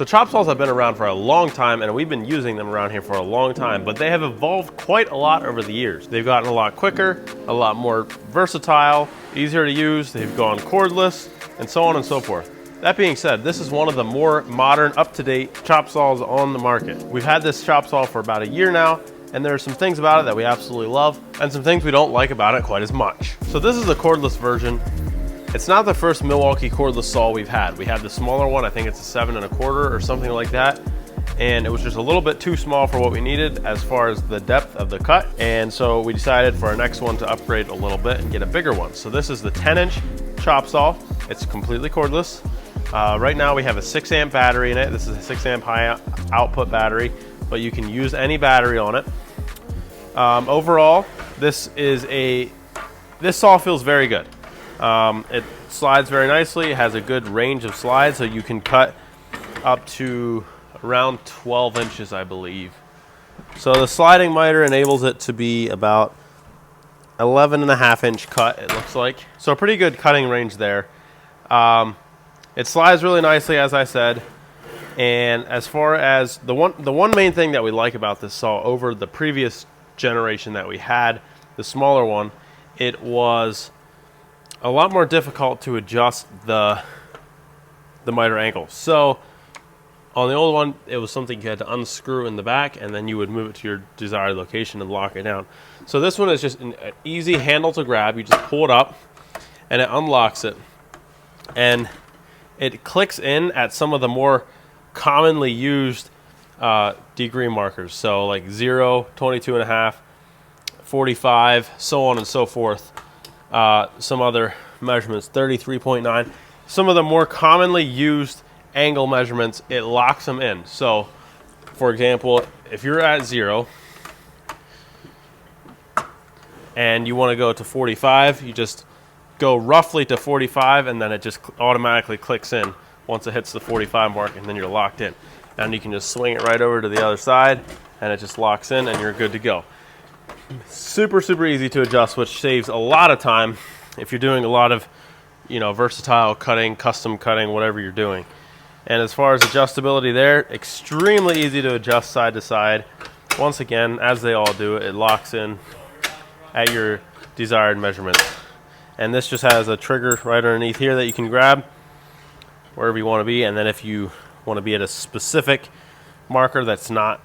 So chop saws have been around for a long time, and we've been using them around here for a long time, but they have evolved quite a lot over the years. They've gotten a lot quicker, a lot more versatile, easier to use, they've gone cordless, and so on and so forth. That being said, this is one of the more modern, up-to-date chop saws on the market. We've had this chop saw for about a year now, and there are some things about it that we absolutely love, and some things we don't like about it quite as much. So this is the cordless version. It's not the first Milwaukee cordless saw we've had. We had the smaller one, I think it's a 7 1/4 or something like that. And it was just a little bit too small for what we needed as far as the depth of the cut. And so we decided for our next one to upgrade a little bit and get a bigger one. So this is the 10-inch chop saw. It's completely cordless. Right now we have a 6-amp battery in it. This is a 6-amp high output battery, but you can use any battery on it. Overall, this saw feels very good. It slides very nicely. It has a good range of slides, so you can cut up to around 12 inches, I believe. So the sliding miter enables it to be about 11.5-inch cut, it looks like. So a pretty good cutting range there. It slides really nicely, as I said. And as far as the one main thing that we like about this saw over the previous generation that we had, the smaller one, it was a lot more difficult to adjust the miter angle. So on the old one, it was something you had to unscrew in the back, and then you would move it to your desired location and lock it down. So this one is just an easy handle to grab. You just pull it up, and it unlocks it. And it clicks in at some of the more commonly used degree markers. So like 0, 22.5, 45, so on and so forth. Some other measurements, 33.9. Some of the more commonly used angle measurements, it locks them in. So, for example, if you're at 0 and you want to go to 45, you just go roughly to 45, and then it just automatically clicks in once it hits the 45 mark, and then you're locked in. And you can just swing it right over to the other side, and it just locks in, and you're good to go. Super, super easy to adjust, which saves a lot of time if you're doing a lot of, versatile cutting, custom cutting, whatever you're doing. And as far as adjustability there, extremely easy to adjust side to side. Once again, as they all do, it locks in at your desired measurements. And this just has a trigger right underneath here that you can grab wherever you want to be. And then if you want to be at a specific marker that's not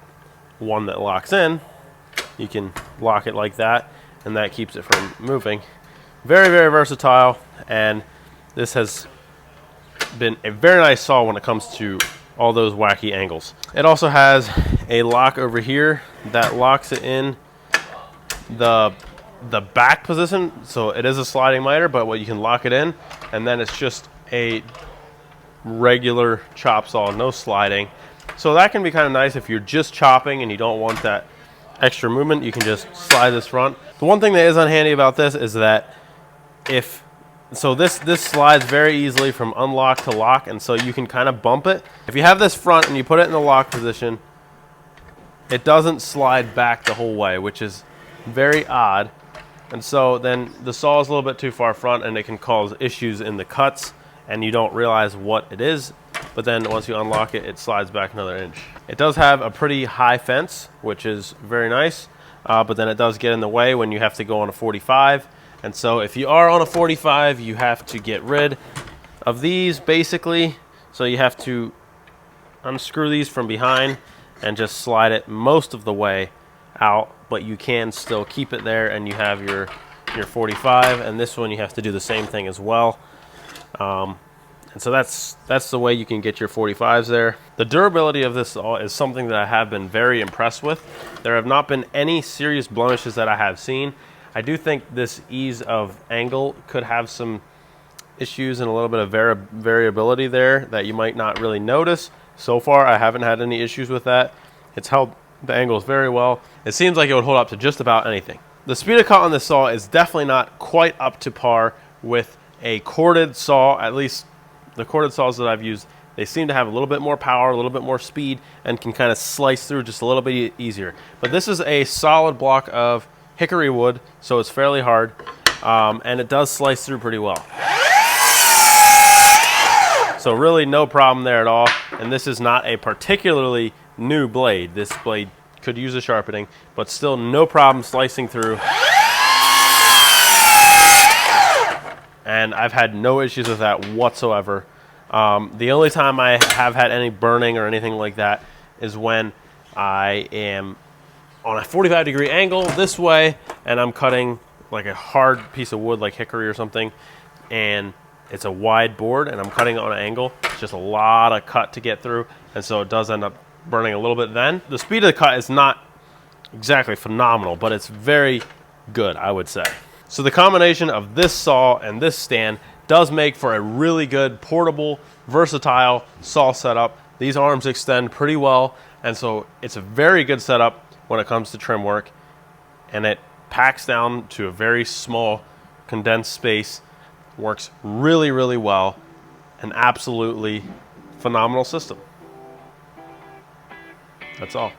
one that locks in, you can lock it like that, and that keeps it from moving. Very, very versatile, and this has been a very nice saw when it comes to all those wacky angles. It also has a lock over here that locks it in the back position, so it is a sliding miter, but you can lock it in, and then it's just a regular chop saw, no sliding. So that can be kind of nice if you're just chopping and you don't want that extra movement. You can just slide this front. The one thing that is unhandy about this is that this slides very easily from unlock to lock, and so you can kind of bump it. If you have this front and you put it in the lock position, it doesn't slide back the whole way, which is very odd. And so then the saw is a little bit too far front, and it can cause issues in the cuts, and you don't realize what it is. But then once you unlock it, it slides back another inch. It does have a pretty high fence, which is very nice, but then it does get in the way when you have to go on a 45. And so if you are on a 45, you have to get rid of these, basically. So you have to unscrew these from behind and just slide it most of the way out, but you can still keep it there, and you have your 45. And this one you have to do the same thing as well. And so that's the way you can get your 45s there. The durability of this saw is something that I have been very impressed with. There have not been any serious blemishes that I have seen. I do think this ease of angle could have some issues and a little bit of variability there that you might not really notice. So far, I haven't had any issues with that. It's held the angles very well. It seems like it would hold up to just about anything. The speed of cut on this saw is definitely not quite up to par with a corded saw. At least the corded saws that I've used, they seem to have a little bit more power, a little bit more speed, and can kind of slice through just a little bit easier. But this is a solid block of hickory wood, so it's fairly hard, and it does slice through pretty well. So really no problem there at all. And this is not a particularly new blade. This blade could use a sharpening, but still no problem slicing through. And I've had no issues with that whatsoever. The only time I have had any burning or anything like that is when I am on a 45-degree angle this way and I'm cutting like a hard piece of wood like hickory or something, and it's a wide board and I'm cutting on an angle. It's just a lot of cut to get through, and so it does end up burning a little bit then. The speed of the cut is not exactly phenomenal, but it's very good, I would say. So the combination of this saw and this stand does make for a really good, portable, versatile saw setup. These arms extend pretty well, and so it's a very good setup when it comes to trim work, and it packs down to a very small, condensed space. Works really, really well. An absolutely phenomenal system. That's all.